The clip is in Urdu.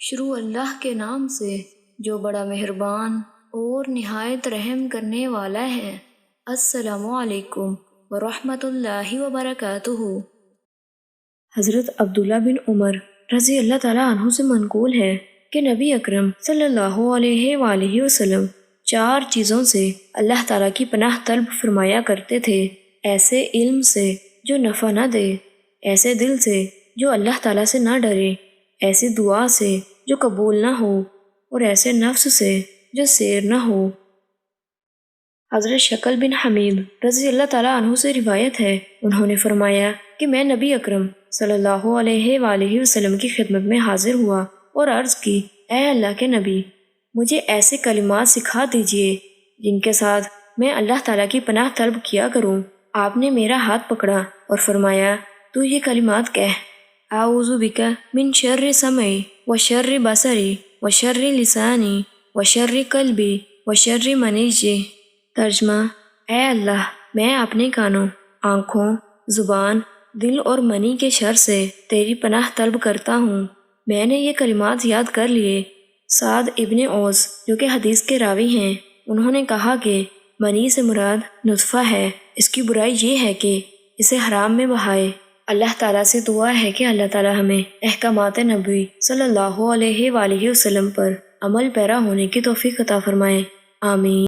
شروع اللہ کے نام سے جو بڑا مہربان اور نہایت رحم کرنے والا ہے۔ السلام علیکم ورحمۃ اللہ وبرکاتہ۔ حضرت عبداللہ بن عمر رضی اللہ تعالیٰ عنہ سے منقول ہے کہ نبی اکرم صلی اللہ علیہ وآلہ وسلم 4 چیزوں سے اللہ تعالیٰ کی پناہ طلب فرمایا کرتے تھے: ایسے علم سے جو نفع نہ دے، ایسے دل سے جو اللہ تعالیٰ سے نہ ڈرے، ایسی دعا سے جو قبول نہ ہو، اور ایسے نفس سے جو سیر نہ ہو۔ حضرت شکل بن حمید رضی اللہ تعالیٰ عنہ سے روایت ہے، انہوں نے فرمایا کہ میں نبی اکرم صلی اللہ علیہ وآلہ وسلم کی خدمت میں حاضر ہوا اور عرض کی: اے اللہ کے نبی، مجھے ایسے کلمات سکھا دیجئے جن کے ساتھ میں اللہ تعالیٰ کی پناہ طلب کیا کروں۔ آپ نے میرا ہاتھ پکڑا اور فرمایا: تو یہ کلمات کہہ: اعوذ بک من شر سمعی وشر بصری وشر لسانی وشر قلبی وشر منیجی۔ ترجمہ: اے اللہ، میں اپنے کانوں، آنکھوں، زبان، دل اور منی کے شر سے تیری پناہ طلب کرتا ہوں۔ میں نے یہ کلمات یاد کر لیے۔ سعد ابن اوس جو کہ حدیث کے راوی ہیں، انہوں نے کہا کہ منی سے مراد نطفہ ہے۔ اس کی برائی یہ ہے کہ اسے حرام میں بہائے۔ اللہ تعالیٰ سے دعا ہے کہ اللہ تعالیٰ ہمیں احکامات نبوی صلی اللہ علیہ وآلہ وسلم پر عمل پیرا ہونے کی توفیق عطا فرمائے۔ آمین۔